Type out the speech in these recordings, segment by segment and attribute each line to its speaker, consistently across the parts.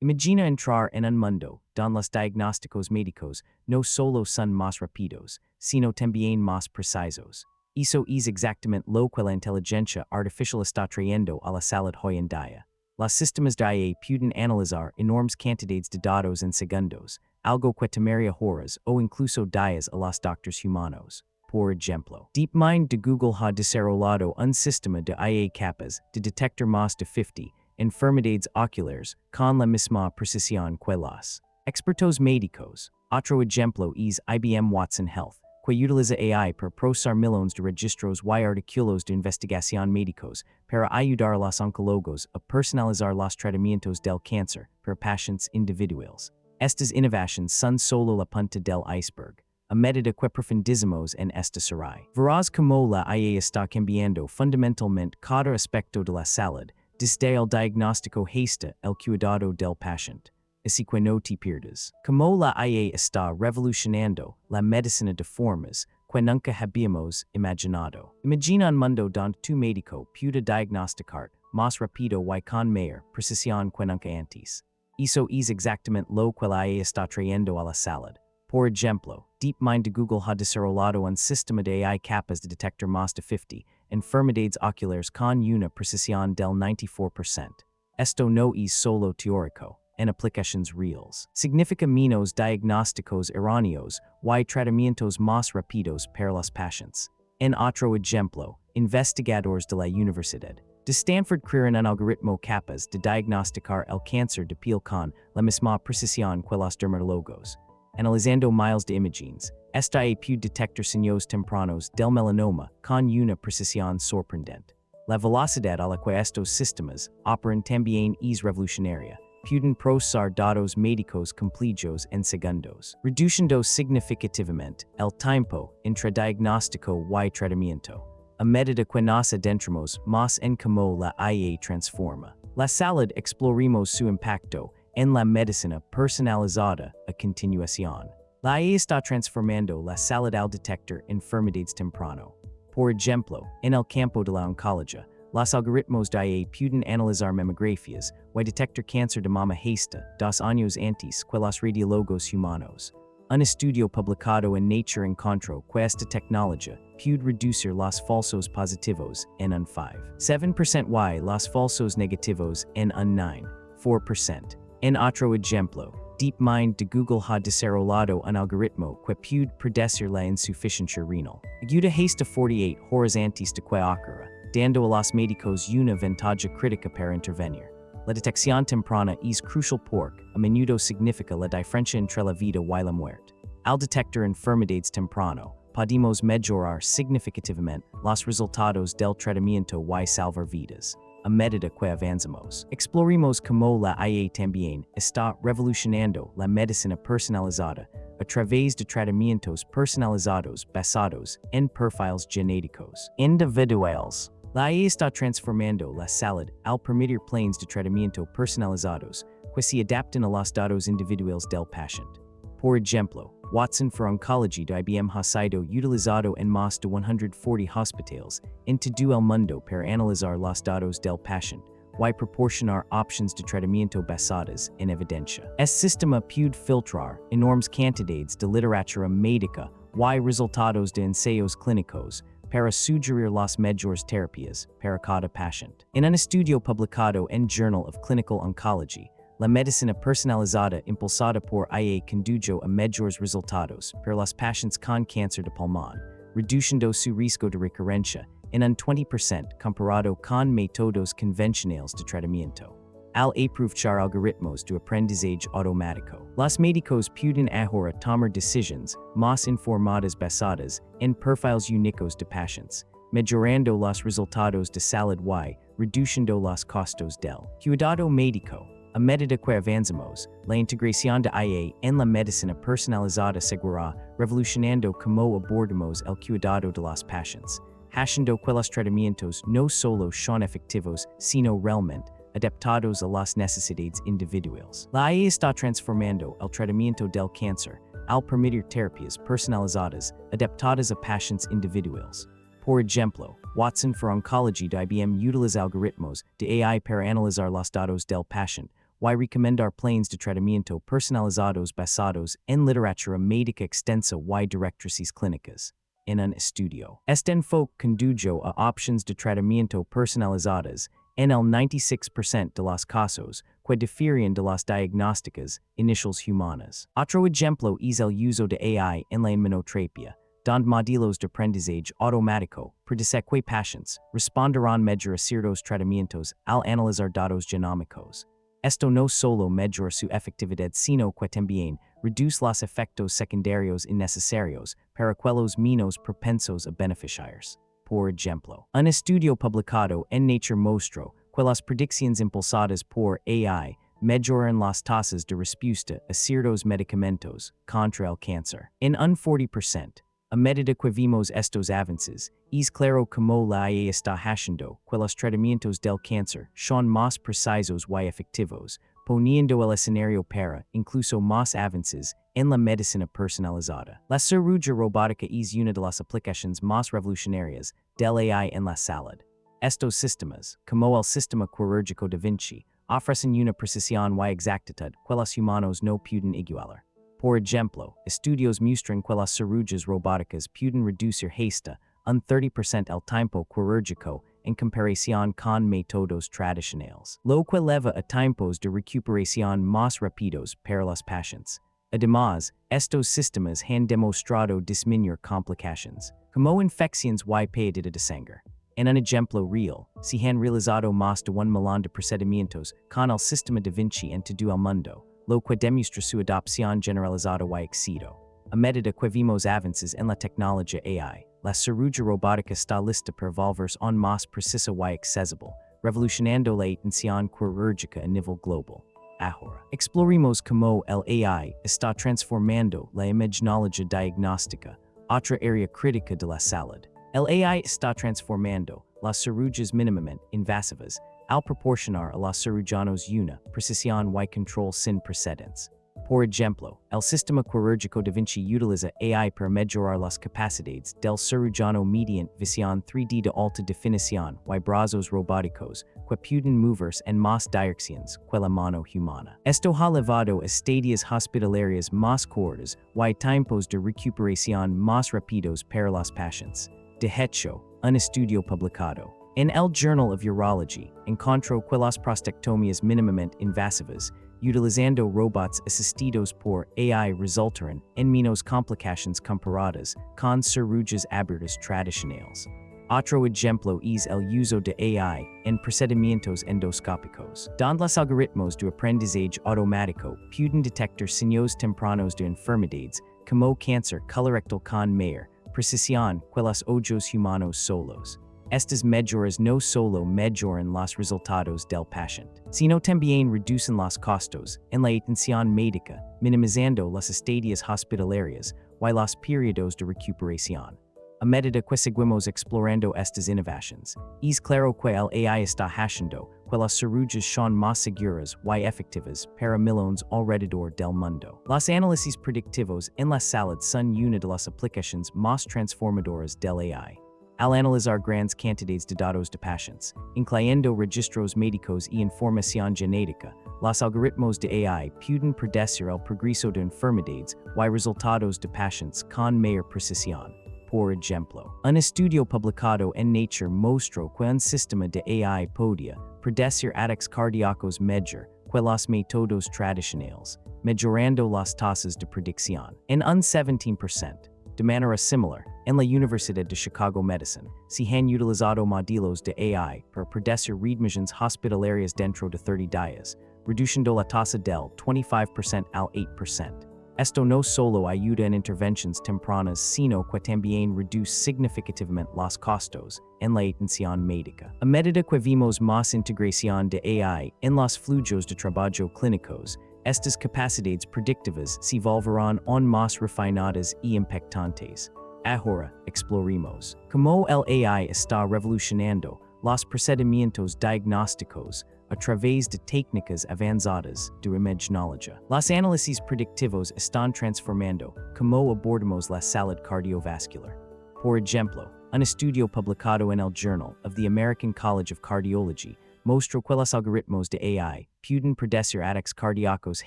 Speaker 1: Imagina entrar en un mundo, don los diagnósticos médicos no solo son más rápidos, sino también más precisos. Eso es exactamente lo que la inteligencia artificial está trayendo a la salud hoy en día. Los sistemas de IA pueden analizar enormes cantidades de datos en segundos, algo que tomaría horas o incluso días a los doctores humanos. Por ejemplo, DeepMind de Google ha desarrollado un sistema de IA capaz de detectar más de 50 enfermedades oculares con la misma precisión que los expertos médicos. Otro ejemplo es IBM Watson Health, que utiliza AI para procesar millones de registros y artículos de investigación médicos para ayudar a los oncólogos a personalizar los tratamientos del cáncer para pacientes individuales. Estas innovaciones son solo la punta del iceberg. A medida que profundizamos en esta serie, verás cómo la IA está cambiando fundamentalmente cada aspecto de la salud, desde el diagnóstico hasta el cuidado del paciente. Así que no te pierdas. Cómo la IA está revolucionando la medicina de formas que nunca habíamos imaginado. Imagina un mundo donde tu médico puede diagnosticar más rápido y con mayor precisión que nunca antes. Eso es exactamente lo que la IA está trayendo a la salud. Por ejemplo, DeepMind de Google ha desarrollado un sistema de AI capaz de detectar más de 50 enfermedades oculares con una precisión del 94%. Esto no es solo teórico. En aplicaciones reales, significa menos diagnósticos erróneos y tratamientos más rápidos para los pacientes. En otro ejemplo, investigadores de la Universidad de Stanford crearon un algoritmo capaz de diagnosticar el cáncer de piel con la misma precisión que los dermatólogos. Analizando miles de imágenes, esta puede detectar signos tempranos del melanoma con una precisión sorprendente. La velocidad a la que estos sistemas operan también es revolucionaria. Pueden procesar datos médicos completos en segundos, reduciendo significativamente el tiempo entre diagnóstico y tratamiento. A medida que nos adentramos más en cómo la IA transforma la salud, exploraremos su impacto en la medicina personalizada a continuación. La IA está transformando la salud al detectar enfermedades temprano. Por ejemplo, en el campo de la oncología, los algoritmos de IA pueden analizar mamografías y detectar cáncer de mama hasta 2 años antes que los radiólogos humanos. Un estudio publicado en Nature encontró que esta tecnología puede reducir los falsos positivos en un 5.7% y los falsos negativos en un 9.4%. En otro ejemplo, DeepMind de Google ha desarrollado un algoritmo que puede predecir la insuficiencia renal. Ayuda hasta 48 horas antes de que ocurra, dando a los médicos una ventaja crítica para intervenir. La detección temprana es crucial porque a menudo significa la diferencia entre la vida y la muerte. Al detectar enfermedades temprano, podemos mejorar significativamente los resultados del tratamiento y salvar vidas. A medida que avanzamos, exploremos cómo la IA también está revolucionando la medicina personalizada a través de tratamientos personalizados basados en perfiles genéticos individuales. La IA está transformando la salud al permitir planes de tratamiento personalizados que se adapten a los datos individuales del paciente. Por ejemplo, Watson for Oncology de IBM ha sido utilizado en más de 140 hospitales en todo el mundo para analizar los datos del paciente y proporcionar opciones de tratamiento basadas en evidencia. Este sistema puede filtrar enormes cantidades de literatura médica y resultados de ensayos clínicos para sugerir las mejores terapias para cada paciente. En un estudio publicado en Journal of Clinical Oncology, la medicina personalizada impulsada por IA condujo a mejores resultados para los pacientes con cáncer de pulmón, reduciendo su riesgo de recurrencia en un 20% comparado con métodos convencionales de tratamiento. Al aprovechar algoritmos de aprendizaje automático, los médicos pueden ahora tomar decisiones más informadas basadas en perfiles únicos de pacientes, mejorando los resultados de salud y reduciendo los costos del cuidado médico. A medida que avanzamos, la integración de IA en la medicina personalizada seguirá revolucionando cómo abordamos el cuidado de los pacientes, haciendo que los tratamientos no solo son efectivos, sino realmente adaptados a las necesidades individuales. La IA está transformando el tratamiento del cáncer al permitir terapias personalizadas adaptadas a pacientes individuales. Por ejemplo, Watson for Oncology de IBM utiliza algoritmos de AI para analizar los datos del paciente why recomendar planes de tratamiento personalizados basados en literatura médica extensa y directrices clínicas. En un estudio. Este enfoque condujo a options de tratamiento personalizadas en el 96% de los casos que difieren de las diagnósticas iniciales humanas. Otro ejemplo es el uso de AI en la inmunoterapia, donde modelos de aprendizaje automático predice que pacientes responderán mejor a ciertos tratamientos al analizar datos genómicos. Esto no solo mejora su efectividad sino que también reduce los efectos secundarios innecesarios para aquellos menos propensos a beneficiarse. Por ejemplo, un estudio publicado en Nature mostró que las predicciones impulsadas por AI mejoran las tasas de respuesta a ciertos medicamentos contra el cáncer en un 40%. A medida que vimos estos avances, es claro cómo la IA está haciendo que los tratamientos del cáncer son más precisos y efectivos, poniendo el escenario para incluso más avances en la medicina personalizada. La cirugía robótica es una de las aplicaciones más revolucionarias del AI en la salud. Estos sistemas, como el sistema quirúrgico da Vinci, ofrecen una precisión y exactitud que los humanos no pueden igualar. Por ejemplo, estudios muestran que las cirugías robóticas pueden reducir hasta un 30% el tiempo quirúrgico en comparación con métodos tradicionales, lo que eleva a tiempos de recuperación más rápidos para los pacientes. Además, estos sistemas han demostrado disminuir complicaciones, como infecciones y pérdida de sangre. En un ejemplo real, se han realizado más de 1 millón de procedimientos con el sistema da Vinci en todo el mundo, lo que demuestra su adopción generalizada y éxito. A medida que vimos avances en la tecnología AI, la cirugía robótica está lista para volverse aún más precisa y accesible, revolucionando la atención quirúrgica a nivel global. Ahora, exploremos cómo el AI está transformando la imagenología diagnóstica, otra área crítica de la salud. El AI está transformando las cirugías mínimamente invasivas al proporcionar a los cirujanos una precisión y control sin precedentes. Por ejemplo, el sistema quirúrgico da Vinci utiliza AI para mejorar las capacidades del cirujano mediante visión 3D de alta definición y brazos robóticos que pueden moverse en más direcciones que la mano humana. Esto ha llevado a estadías hospitalarias más cortas y tiempos de recuperación más rápidos para los pacientes. De hecho, un estudio publicado en el Journal of Urology encontró que las prostatectomías mínimamente invasivas utilizando robots asistidos por AI resultaron en menos complicaciones comparadas con cirugías abiertas tradicionales. Otro ejemplo es el uso de AI en procedimientos endoscópicos, donde los algoritmos de aprendizaje automático pueden detectar signos tempranos de enfermedades como cáncer colorectal con mayor precisión que los ojos humanos solos. Estas mejoras no solo mejoran los resultados del paciente, sino también reducen los costos en la atención médica, minimizando las estadías hospitalarias y los periodos de recuperación. A medida que seguimos explorando estas innovaciones, es claro que el AI está haciendo que las cirugías son más seguras y efectivas para millones alrededor del mundo. Los análisis predictivos en la salud son una de las aplicaciones más transformadoras del AI. Al analizar grandes cantidades de datos de pacientes, incluyendo registros médicos y información genética, los algoritmos de AI pueden predecir el progreso de enfermedades y resultados de pacientes con mayor precisión. Por ejemplo, un estudio publicado en Nature mostró que un sistema de AI podía predecir ataques cardíacos mejor que los métodos tradicionales, mejorando las tasas de predicción en un 17%. De manera similar, en la Universidad de Chicago Medicine, se han utilizado modelos de AI para predecir readmissions hospitalarias dentro de 30 días, reduciendo la tasa del 25% al 8%. Esto no solo ayuda en intervenciones tempranas, sino que también reduce significativamente los costos en la atención médica. A medida que vimos más integración de AI en los flujos de trabajo clínicos, estas capacidades predictivas se volverán aún más refinadas y impactantes. Ahora, exploremos cómo el AI está revolucionando los procedimientos diagnósticos a través de técnicas avanzadas de imagenología. Los análisis predictivos están transformando cómo abordamos la salud cardiovascular. Por ejemplo, un estudio publicado en el Journal of the American College of Cardiology mostro quelas algoritmos de AI, puden predecir ataques cardíacos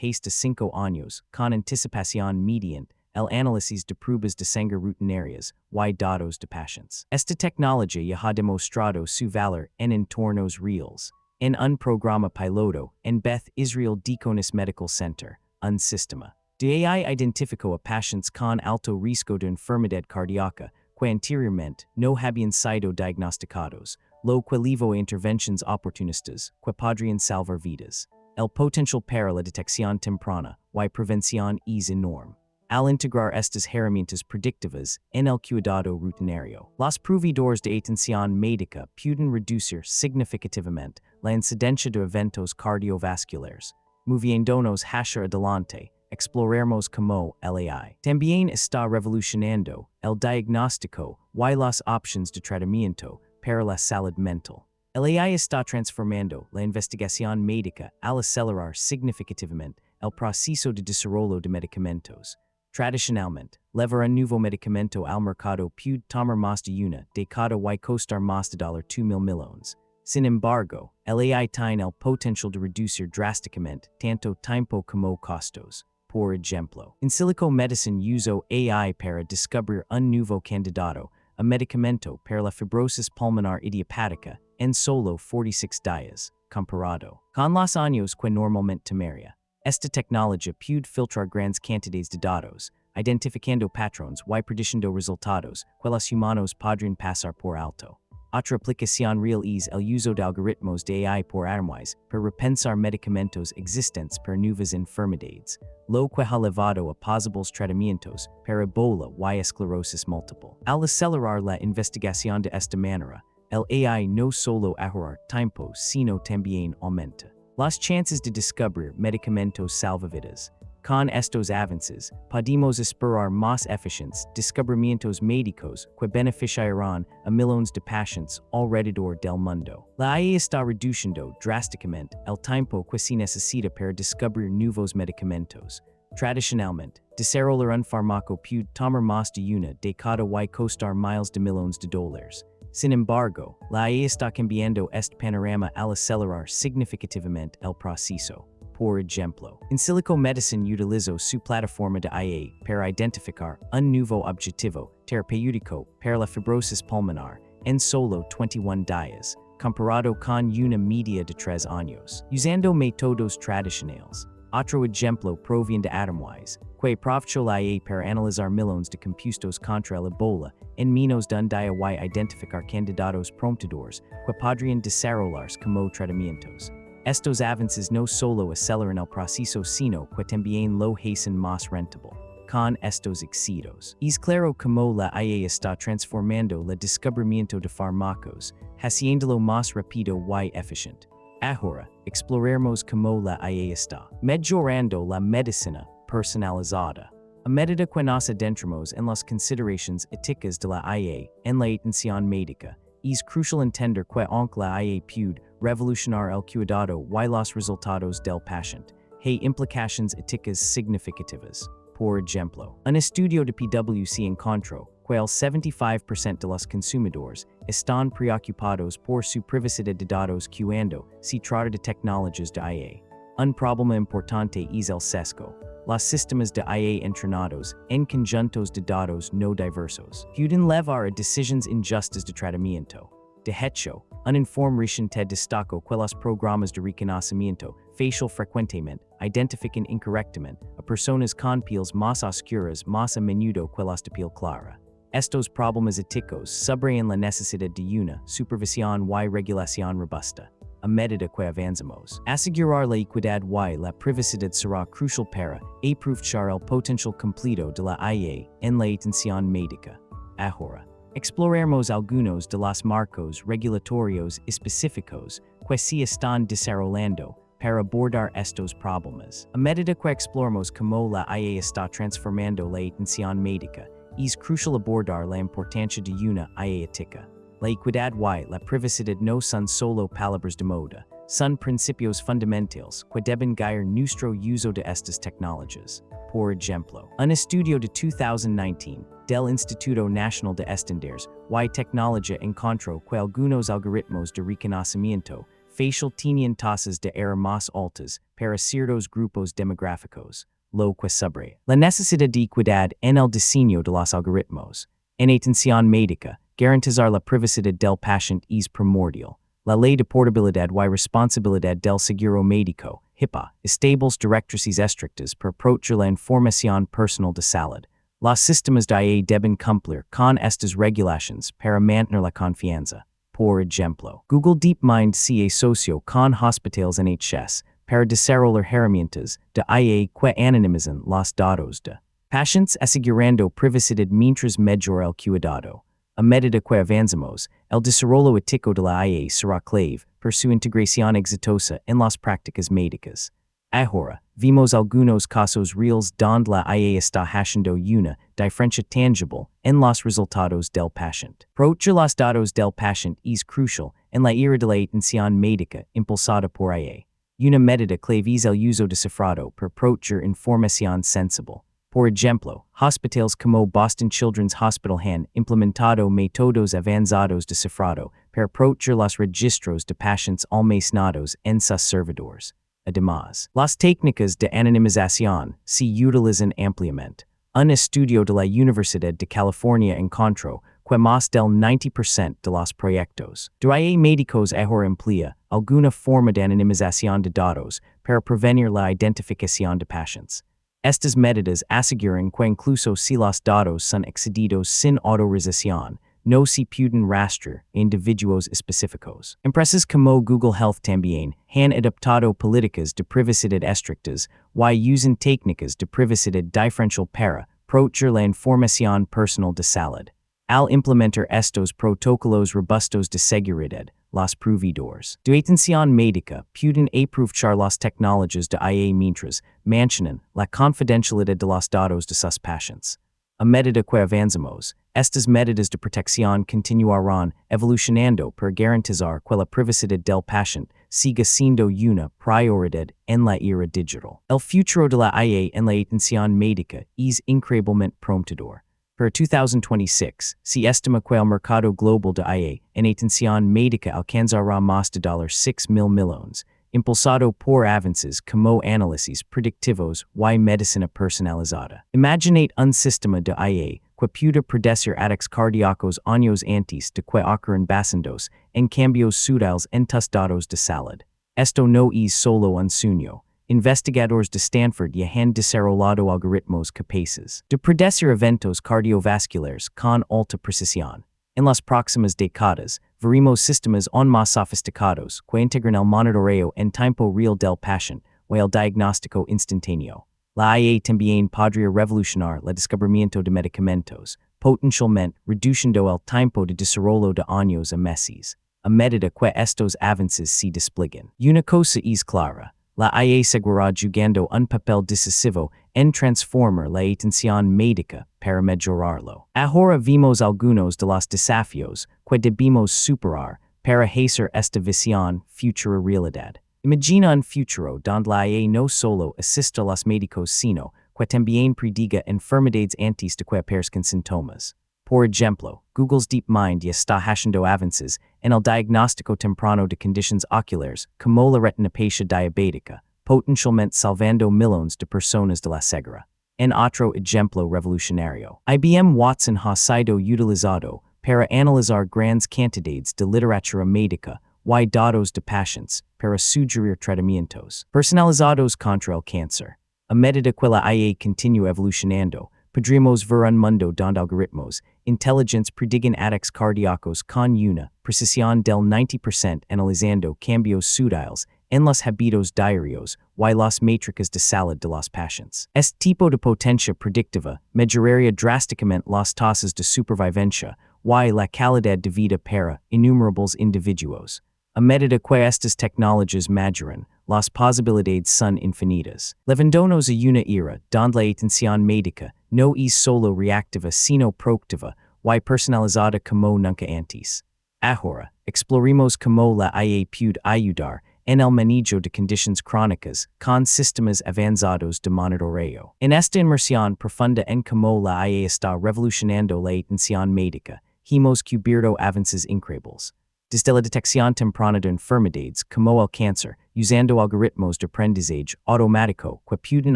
Speaker 1: hasta 5 años, con anticipación mediante el análisis de pruebas de sangre rutinarias, y datos de pacientes. Esta tecnología ya ha demostrado su valor en entornos reales. En un programa piloto, en Beth Israel Deaconess Medical Center, un sistema de AI identificó a pacientes con alto riesgo de enfermedad cardíaca, que anteriormente no habían sido diagnosticados, lo que llevó a intervenciones oportunistas, que podrían salvar vidas. El potencial para la detección temprana y prevención es enorme. Al integrar estas herramientas predictivas en el cuidado rutinario, los proveedores de atención médica pueden reducir significativamente la incidencia de eventos cardiovasculares, moviéndonos hacia adelante. Exploraremos cómo la AI también está revolucionando el diagnóstico y las opciones de tratamiento para la salud mental. La AI está transformando la investigación médica al acelerar significativamente el proceso de desarrollo de medicamentos. Tradicionalmente, levar un nuevo medicamento al mercado puede tomar más de una década y costar más de $2,000 millones. Sin embargo, la AI tiene el potencial de reducir drásticamente tanto tiempo como costos. Por ejemplo, in silico medicine usó AI para descubrir un nuevo candidato a medicamento para la fibrosis pulmonar idiopática en solo 46 días, comparado con los años que normalmente tomaría. Esta tecnología puede filtrar grandes cantidades de datos, identificando patrones y prediciendo resultados que los humanos podrían pasar por alto. Otra aplicación real es el uso de algoritmos de AI por atomize para repensar medicamentos existentes para nuevas enfermedades, lo que ha llevado a posibles tratamientos para Ebola y esclerosis múltiple. Al acelerar la investigación de esta manera, el AI no solo ahorra tiempo sino también aumenta las chances de descubrir medicamentos salvavidas. Con estos avances, podemos esperar más eficientes descubrimientos médicos que beneficiarán a millones de pacientes alrededor del mundo. La IA está reduciendo drásticamente el tiempo que se necesita para descubrir nuevos medicamentos. Tradicionalmente, desarrollar un fármaco puede tomar más de una década y costar miles de millones de dólares. Sin embargo, la IA está cambiando este panorama al acelerar significativamente el proceso. Por ejemplo, in silico medicine utilizó su plataforma de IA para identificar un nuevo objetivo terapéutico para la fibrosis pulmonar en solo 21 días, comparado con una media de 3 años, usando métodos tradicionales. Otro ejemplo proviene de Atomwise, que aprovechó la IA para analizar millones de compuestos contra el Ebola en menos de un día y identificar candidatos prometedores que podrían desarrollarse como tratamientos. Estos avances no solo aceleran el proceso sino que también lo hacen más rentable. Con estos éxitos, es claro cómo la IA está transformando el descubrimiento de fármacos, haciéndolo más rápido y eficiente. Ahora, exploraremos cómo la IA está mejorando la medicina personalizada. A medida que nos adentramos en las consideraciones éticas de la IA en la atención médica, es crucial entender que aunque la IA puede revolucionar el cuidado y los resultados del paciente, hay implicaciones éticas significativas. Por ejemplo, un estudio de PwC encontró que el 75% de los consumidores están preocupados por su privacidad de datos cuando se trata de tecnologías de IA. Un problema importante es el sesgo. Los sistemas de IA entrenados en conjuntos de datos no diversos pueden llevar a decisiones injustas de tratamiento. De hecho, un informe reciente destacó que los programas de reconocimiento facial frecuentemente identifican incorrectamente a personas con pieles más oscuras más a menudo que las de piel clara. Estos problemas éticos subrayan la necesidad de una supervisión y regulación robusta. A medida que avanzamos, asegurar la equidad y la privacidad será crucial para aprovechar el potencial completo de la IA en la atención médica. Ahora, exploraremos algunos de los marcos regulatorios específicos que se están desarrollando para abordar estos problemas. A medida que exploramos cómo la IA está transformando la atención médica, es crucial abordar la importancia de una IA ética. La equidad y la privacidad no son solo palabras de moda, son principios fundamentales que deben guiar nuestro uso de estas tecnologías. Por ejemplo, un estudio de 2019 del Instituto Nacional de Estudios y Tecnología encontró que algunos algoritmos de reconocimiento facial tenian tasas de era más altas para ciertos grupos demográficos, lo que sobre la necesidad de equidad en el diseño de los algoritmos. En atención médica, garantizar la privacidad del paciente es primordial. La ley de portabilidad y responsabilidad del seguro médico, HIPAA, estables directrices estrictas para proteger la información personal de salud. Los sistemas de IA deben cumplir con estas regulaciones para mantener la confianza. Por ejemplo, Google DeepMind se asoció con hospitales NHS para desarrollar herramientas de IA que anonimizan los datos de pacientes asegurando privacidad mientras mejora el cuidado. A medida que avanzamos, el desarrollo ético de la IA será clave para su integración exitosa en las prácticas médicas. Ahora, vimos algunos casos reales donde la IA está haciendo una diferencia tangible en los resultados del paciente. Proteger los datos del paciente es crucial en la era de la atención médica impulsada por IA. Una medida clave es el uso de cifrado para proteger información sensible. Por ejemplo, hospitales como Boston Children's Hospital han implementado métodos avanzados de cifrado para proteger los registros de pacientes almacenados en sus servidores. Además, las técnicas de anonimización se utilizan ampliamente. Un estudio de la Universidad de California encontró que más del 90% de los proyectos de IA médicos ahora emplea alguna forma de anonimización de datos para prevenir la identificación de pacientes. Estas medidas aseguran que incluso si los datos son accedidos sin autorización, no se pueden rastrear individuos específicos. Empresas como Google Health también han adoptado políticas de privacidad estrictas y usan técnicas de privacidad diferencial para proteger la información personal de salud. Al implementar estos protocolos robustos de seguridad, los proveedores de atención médica pueden aprovechar las tecnologías de IA mientras mantienen la confidencialidad de los datos de sus pacientes. A medida que avanzamos, estas medidas de protección continuarán evolucionando para garantizar que la privacidad del paciente siga siendo una prioridad en la era digital. El futuro de la IA en la atención médica es increíblemente prometedor. Para 2026, se estima que el mercado global de IA en atención médica alcanzará más de $6,000 millones, impulsado por avances como análisis predictivos y medicina personalizada. Imaginate un sistema de IA que pueda predecir ataques cardíacos años antes de que ocurran basados en cambios sutiles en tus datos de salud. Esto no es solo un sueño. Investigadores de Stanford ya han desarrollado algoritmos capaces de predecir eventos cardiovasculares con alta precisión. En las próximas décadas, veremos sistemas aún más sofisticados que integran el monitoreo en tiempo real del paciente o el diagnóstico instantáneo. La IA también podría revolucionar el descubrimiento de medicamentos, potencialmente reduciendo el tiempo de desarrollo de años a meses. A medida que estos avances se despliegan, una cosa es clara. La IA seguirá jugando un papel decisivo en transformar la atención médica para mejorarlo. Ahora vimos algunos de los desafíos que debemos superar para hacer esta visión futura realidad. Imagina un futuro donde la IA no solo asista a los médicos sino que también prediga enfermedades antes de que aparezcan síntomas. Por ejemplo, Google's DeepMind ya está haciendo avances en el diagnóstico temprano de condiciones oculares como la retinopatia diabética, potencialmente salvando millones de personas de la ceguera. En otro ejemplo revolucionario, IBM Watson ha sido utilizado para analizar grandes cantidades de literatura médica y datos de pacientes para sugerir tratamientos personalizados contra el cáncer. A medida que la IA continúa evolucionando, podremos ver un mundo donde algoritmos inteligentes predigan ataques cardíacos con una precisión del 90% analizando cambios sutiles en los hábitos diarios y las métricas de salud de los pacientes. Este tipo de potencia predictiva mejoraría drásticamente las tasas de supervivencia y la calidad de vida para innumerables individuos. A medida que estas tecnologías maduran, las posibilidades son infinitas. Llevándonos a una era donde la atención médica no es solo reactiva sino proactiva y personalizada como nunca antes. Ahora, exploremos cómo la IA puede ayudar en el manejo de condiciones crónicas con sistemas avanzados de monitoreo. En esta inmersión profunda en cómo la IA está revolucionando la atención médica, hemos cubierto avances increíbles. desde la detección temprana de enfermedades como el cáncer, usando algoritmos de aprendizaje automático que pueden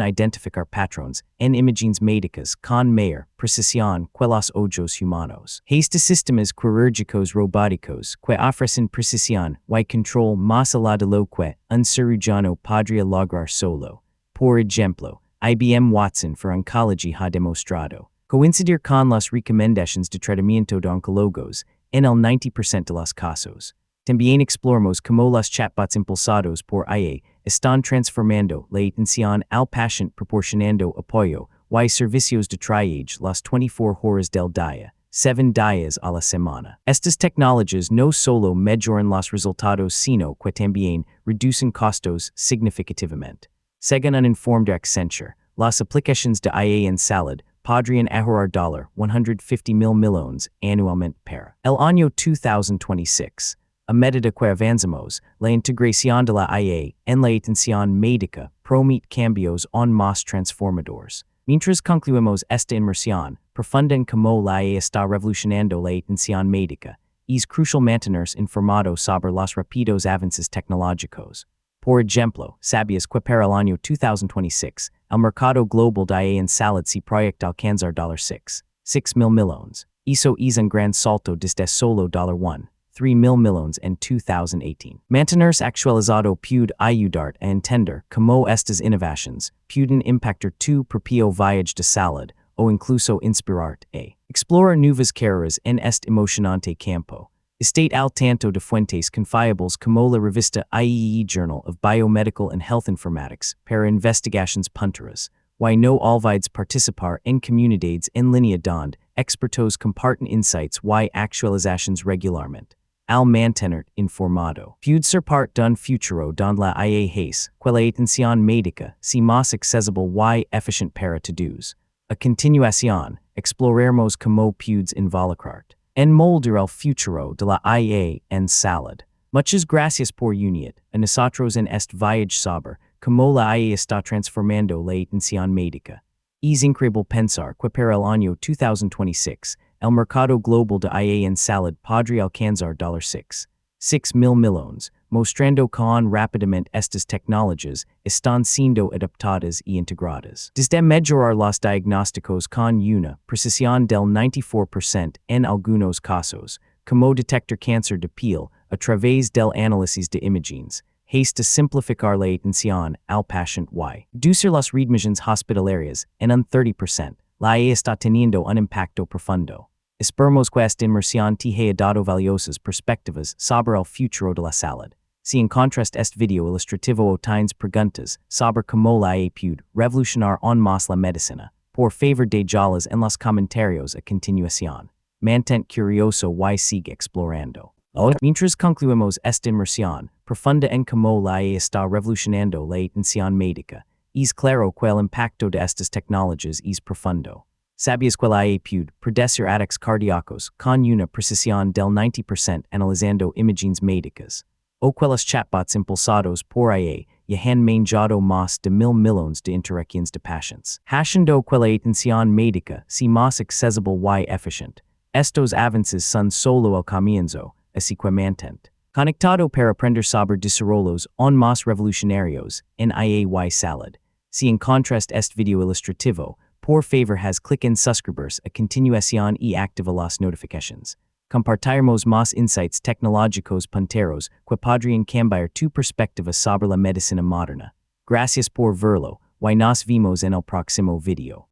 Speaker 1: identificar patrones en imágenes médicas con mayor precisión que los ojos humanos. Estos sistemas quirúrgicos robóticos que ofrecen precisión y control más allá de lo que un cirujano podría lograr solo. Por ejemplo, IBM Watson for Oncology ha demostrado coincidir con las recomendaciones de tratamiento de oncólogos en el 90% de los casos. También exploramos cómo los chatbots impulsados por IA están transformando la atención al paciente proporcionando apoyo y servicios de triage las 24 horas del día, 7 días a la semana. Estas tecnologías no solo mejoran los resultados sino que también reducen costos significativamente. Según un informe de Accenture, las aplicaciones de IA en Salud podrían ahorrar $150 millones anualmente para el año 2026. A medida que avanzamos, la integración de la IA en la atención médica promete cambios aún más transformadores. Mientras concluimos esta inmersión profunda en cómo la IA está revolucionando la atención médica, es crucial mantenerse informado sobre los rápidos avances tecnológicos. Por ejemplo, ¿sabías que para el año 2026, el mercado global de IA en salud se proyecta alcanzar $6 millones? Eso es un gran salto desde solo $3 millones en 2018. Mantenerse actualizado puede ayudar a entender cómo estas innovaciones pueden impactar tu propio viaje de salud o incluso inspirarte a explorar nuevas carreras en este emocionante campo. Estate al tanto de fuentes confiables como la revista IEE Journal of Biomedical and Health Informatics para investigaciones punteras, y no olvides participar en comunidades en línea donde expertos comparten insights y actualizaciones regularmente. Al mantenerte informado, puede ser parte d'un futuro donde la IA hace que la atención médica sea más accesible y eficiente para todos. A continuación, exploraremos cómo puedes involucrarte en moldar el futuro de la IA en salud. Muchas gracias por unir a nosotros en este viaje sobre cómo la IA está transformando la atención médica. Es increíble pensar que para el año 2026, el mercado global de IA en salud podría alcanzar $6 millones, mostrando cuán rápidamente estas tecnologías están siendo adaptadas y integradas. Desde mejorar los diagnósticos con una precisión del 94% en algunos casos, como detectar cáncer de piel a través del análisis de imágenes, hasta simplificar la atención al paciente y reducir las readmissions hospitalarias en un 30%, la IA está teniendo un impacto profundo. Esperamos que esta inmersión te haya dado valiosas perspectivas sobre el futuro de la salud. Si encontraste este video ilustrativo o tienes preguntas sobre cómo la IA puede revolucionar aún más la medicina, por favor déjalas en los comentarios a continuación. Mantente curioso y sigue explorando. Mientras concluimos esta inmersión profunda en cómo la IA está revolucionando la atención médica, es claro que el impacto de estas tecnologías es profundo. ¿Sabías que la IA puede predecir ataques cardíacos con una precisión del 90% analizando imágenes médicas? O que los chatbots impulsados por IA ya han manejado más de 1,000 millones de interacciones de pacientes, haciendo que la atención médica sea más accesible y eficiente. Estos avances son solo el comienzo, así que mantente conectado para aprender sobre desarrollos aún más revolucionarios en IA y salud. Si encontraste este video ilustrativo, por favor haz clic en suscribirse a continuación y activa las notificaciones. Compartiremos más insights tecnológicos punteros que podrían cambiar tu perspectiva sobre la medicina moderna. Gracias por verlo, y nos vemos en el próximo video.